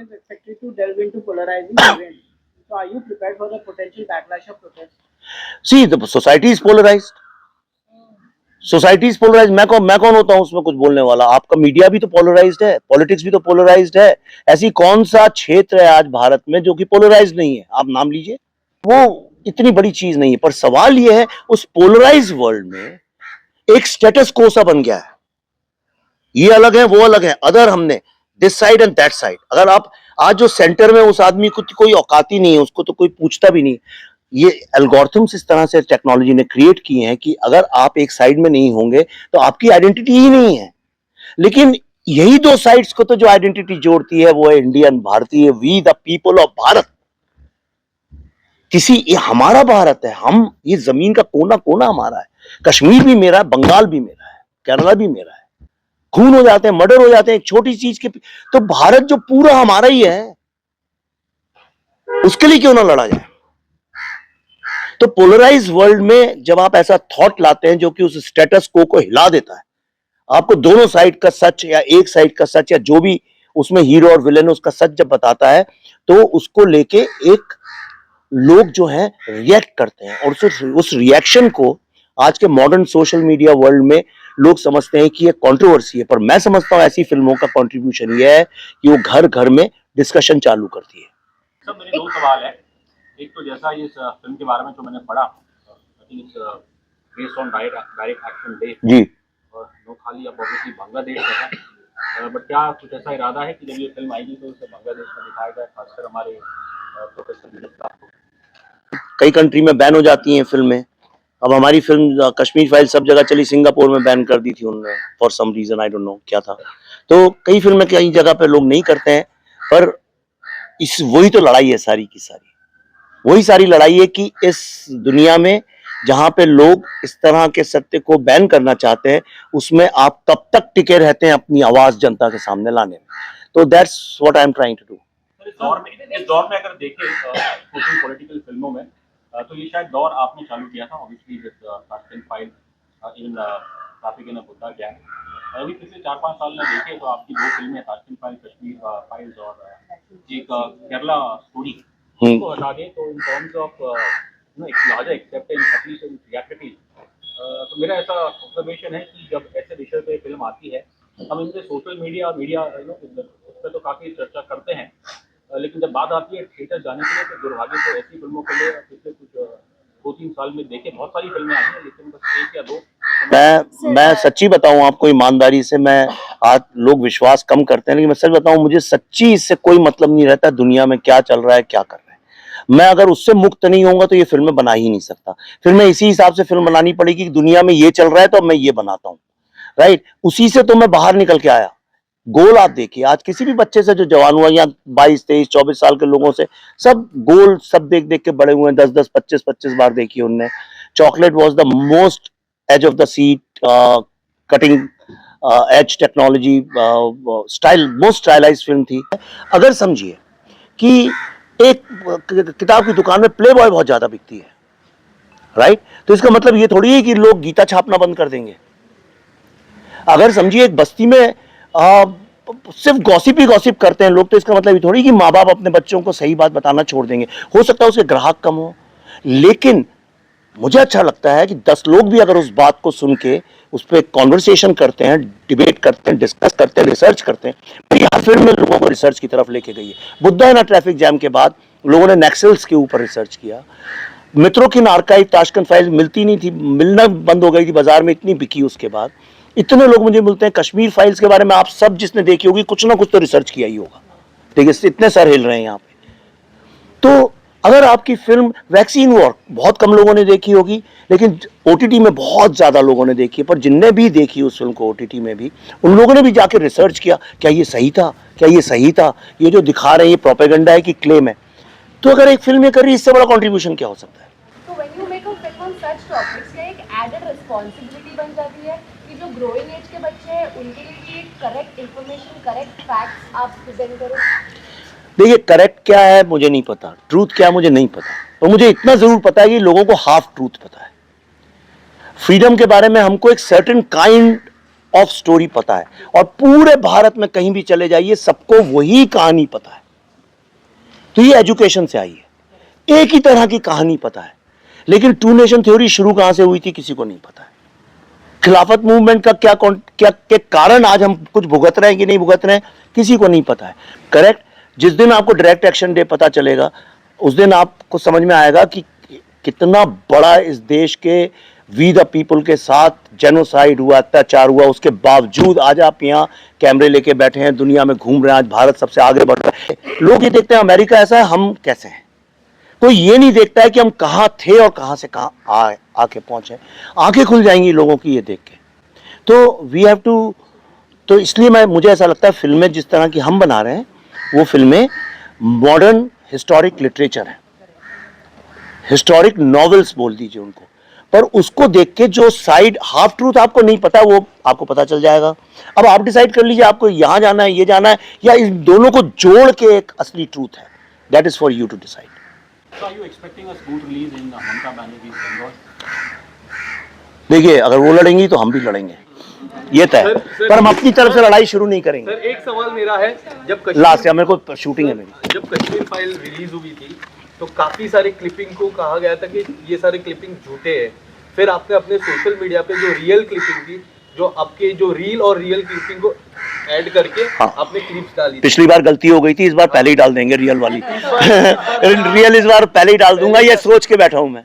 is expected to delve into polarizing events. So, are you prepared for the potential backlash of protests? See, the society is polarized. Society is polarise. मैं कौन होता हूं उसमें कुछ बोलने वाला? आपका मीडिया भी तो पोलराइज्ड है, पॉलिटिक्स भी तो पोलराइज्ड है। ऐसी कौन सा क्षेत्र है आज भारत में जो कि पोलराइज्ड नहीं है? आप नाम लीजिए। वो इतनी बड़ी चीज नहीं है, पर सवाल यह है उस पोलराइज वर्ल्ड में एक स्टेटस को सा बन गया है, ये अलग है वो अलग है, अदर हमने this side and that side. अगर आप आज जो सेंटर में उस आदमी को कोई औकात ही नहीं है, उसको तो कोई पूछता भी नहीं। ये एल्गोरिथम्स इस तरह से टेक्नोलॉजी ने क्रिएट किए हैं कि अगर आप एक साइड में नहीं होंगे तो आपकी आइडेंटिटी ही नहीं है। लेकिन यही दो साइड्स को तो जो आइडेंटिटी जोड़ती है वो है इंडियन, भारतीय, we the people of Bharat. ये हमारा भारत है, हम, ये जमीन का कोना कोना हमारा है। कश्मीर भी मेरा है, बंगाल भी मेरा है, केरला भी मेरा है। खून हो जाते हैं, मर्डर हो जाते हैं एक छोटी चीज के, तो भारत जो पूरा हमारा ही है उसके लिए क्यों ना लड़ा जाए? तो पोलराइज वर्ल्ड में जब आप ऐसा थॉट लाते हैं जो कि उस स्टेटस को हिला देता है, आपको दोनों साइड का सच या एक साइड का सच या जो भी उसमें हीरो और विलेन उसका सच जब बताता है, तो उसको लेके एक लोग जो है रिएक्ट करते हैं। और उस रिएक्शन को आज के मॉडर्न सोशल मीडिया वर्ल्ड में लोग समझते हैं कि ये कंट्रोवर्सी है, पर मैं समझता हूं ऐसी फिल्मों का कंट्रीब्यूशन ये है कि वो घर घर में डिस्कशन चालू करती है। सब मेरे दो सवाल है। एक तो जैसा इस फिल्म के बारे में जो मैंने पढ़ा, based on direct action day ji, और नोखाली अब ऑब्वियसली बांग्लादेश में है, बट क्या कुछ ऐसा इरादा है कि जब ये फिल्म आएगी तो उसे बांग्लादेश में दिखाया जाए, खासकर हमारे प्रोफेसर मिडिल क्लास को? कई कंट्री में बैन हो जाती हैं फिल्में। अब हमारी फिल्म कश्मीर फाइल सब जगह चली, सिंगापुर में बैन कर दी थी उन्होंने for some reason, I don't know क्या था। तो कई फिल्में कई जगह पे लोग नहीं करते हैं, पर वही तो लड़ाई है सारी की सारी। वही सारी लड़ाई है कि इस दुनिया में जहां पे लोग इस तरह के सत्य को बैन करना चाहते हैं, उसमें आप कब तक टिके रहते हैं अपनी आवाज जनता के सामने लाने में। तो that's what I am trying to do. इस दौर में अगर देखें सोशल पॉलिटिकल फिल्मों में, तो ये शायद दौर आपने चालू किया था obviously with Tashkent file, in traffic in Buddha gang. अभी पिछले 4-5 साल में देखें तो आपकी दो फिल्में, ताशकंद फाइल, कश्मीर फाइल्स और एक केरला स्टोरी, उसको हटा दें तो इन टर्म्स ऑफ एक larger acceptance at least in theatres, तो मेरा ऐसा ऑब्जर्वेशन है कि जब ऐसे विषय पे फिल्म आती है, हम इनसे सोशल मीडिया उस पर तो काफ़ी चर्चा करते हैं, लेकिन जब बात आती है थिएटर जाने के लिए तो दुर्भाग्य से ऐसी फिल्मों के लिए पिछले कुछ 2-3 साल में देखे बहुत सारी फिल्में आई हैं, लेकिन बस एक या दो। मैं सच्ची बताऊं आपको ईमानदारी से, मैं आज लोग विश्वास कम करते हैं, लेकिन मैं सच बताऊं मुझे सच्ची इससे कोई मतलब नहीं रहता दुनिया में क्या चल रहा है, क्या कर रहे हैं। मैं अगर उससे मुक्त नहीं होऊंगा तो ये फिल्में बना ही नहीं सकता। फिर मैं इसी हिसाब से फिल्म बनानी पड़ेगी कि दुनिया में ये चल रहा है तो मैं ये बनाता हूँ, राइट। उसी से तो मैं बाहर निकल के आया। गोल आप देखिए, आज किसी भी बच्चे से जो जवान हुआ या 22, 23, 24 साल के लोगों से, सब गोल सब देख देख के बड़े हुए हैं। 10-10, 25-25 बार देखी उनने। Chocolate was the most edge of the seat, cutting edge technology, style, most stylised film थी। अगर समझिए कि एक किताब की दुकान में प्ले बॉय बहुत ज्यादा बिकती है, राइट, तो इसका मतलब ये थोड़ी है कि लोग गीता छापना बंद कर देंगे। अगर समझिए एक बस्ती में सिर्फ गॉसिप ही गॉसिप करते हैं लोग, तो इसका मतलब ये थोड़ी कि माँ बाप अपने बच्चों को सही बात बताना छोड़ देंगे। हो सकता है उसके ग्राहक कम हो, लेकिन मुझे अच्छा लगता है कि 10 लोग भी अगर उस बात को सुन के उस पर कॉन्वर्सेशन करते हैं, डिबेट करते हैं, डिस्कस करते हैं, रिसर्च करते हैं। यहाँ फिल्म में लोगों को रिसर्च की तरफ लेके गई है। बुद्धा ना ट्रैफिक जैम के बाद लोगों ने नक्सल्स के ऊपर रिसर्च किया। मित्रों की आर्काइव ताशकंद फाइल मिलती नहीं थी, मिलना बंद हो गई थी बाजार में, इतनी बिकी उसके बाद। इतने लोग मुझे मिलते हैं। कश्मीर फाइल्स के बारे में आप सब जिसने देखी होगी कुछ ना कुछ तो रिसर्च किया ही होगा। देखिए इतने सर हिल रहे हैं यहाँ पे। तो अगर आपकी फिल्म वैक्सीन वॉर बहुत कम लोगों ने देखी होगी, लेकिन ओटीटी में बहुत ज्यादा लोगों ने देखी है। पर जिनने भी देखी उस फिल्म को ओटीटी में भी, उन लोगों ने भी जाके रिसर्च किया, क्या ये सही था, क्या ये सही था, ये जो दिखा रहे हैं ये प्रोपेगेंडा है कि क्लेम है। तो अगर एक फिल्म ये कर रही है, इससे बड़ा कंट्रीब्यूशन क्या हो सकता है? तो when you make a film on such topics, क्या एक एडेड रिस्पांसिबिलिटी बन जाती है कि जो ग्रोइंग एज के बच्चे हैं उनके लिए भी करेक्ट इंफॉर्मेशन, करेक्ट फैक्ट्स आप प्रेजेंट करो? देखिए करेक्ट क्या है मुझे नहीं पता, ट्रूथ क्या है मुझे नहीं पता, और मुझे इतना जरूर पता है कि लोगों को हाफ ट्रूथ पता है। फ्रीडम के बारे में हमको एक सर्टेन काइंड ऑफ स्टोरी पता है, और पूरे भारत में कहीं भी चले जाइए सबको वही कहानी पता है। तो ये एजुकेशन से आई है। एक ही तरह की कहानी पता है, लेकिन टू नेशन थ्योरी शुरू कहां से हुई थी किसी को नहीं पता है। खिलाफत मूवमेंट का क्या के कारण आज हम कुछ भुगत रहे हैं कि नहीं भुगत रहे हैं किसी को नहीं पता है। करेक्ट। जिस दिन आपको डायरेक्ट एक्शन डे पता चलेगा उस दिन आपको समझ में आएगा कि कितना बड़ा इस देश के वी द पीपल के साथ जेनोसाइड हुआ, अत्याचार हुआ। उसके बावजूद आज आप यहाँ कैमरे लेके बैठे हैं, दुनिया में घूम रहे हैं, आज भारत सबसे आगे बढ़ रहा है। लोग ये देखते हैं अमेरिका ऐसा है, हम कैसे हैं। कोई ये नहीं देखता है कि हम कहाँ थे और कहाँ से कहाँ आके पहुंचे। आंखें खुल जाएंगी लोगों की ये देख के। तो वी हैव टू, तो इसलिए मुझे ऐसा लगता है फिल्में जिस तरह की हम बना रहे हैं वो फिल्में मॉडर्न हिस्टोरिक लिटरेचर है, हिस्टोरिक नॉवेल्स बोल दीजिए उनको, पर उसको देख के जो साइड हाफ ट्रूथ आपको नहीं पता वो आपको पता चल जाएगा। अब आप डिसाइड कर लीजिए आपको यहाँ जाना है, ये जाना है, या इन दोनों को जोड़ के एक असली ट्रूथ है। That is for you to decide. So are you expecting a smooth release in Mamata Banerjee's Bengal? देखिए अगर वो लड़ेंगी तो हम भी लड़ेंगे, ये तय है। पर हम अपनी तरफ से लड़ाई शुरू नहीं करेंगे। सर एक सवाल मेरा है, जब लास्ट या मेरे को शूटिंग है मेरी, जब कश्मीर फाइल रिलीज हुई थी तो काफी सारे क्लिपिंग को कहा गया था कि ये सारे क्लिपिंग झूठे हैं। फिर आपने अपने सोशल मीडिया पे जो रियल क्लिपिंग थी, जो आपके जो रील और रियल क्लिपिंग को ऐड करके आपने क्लिप्स डाली थी। पिछली बार गलती हो गई थी, इस बार पहले ही डाल देंगे रियल वाली। रियल इस बार पहले ही डाल दूंगा, ये सोच के बैठा हूं मैं।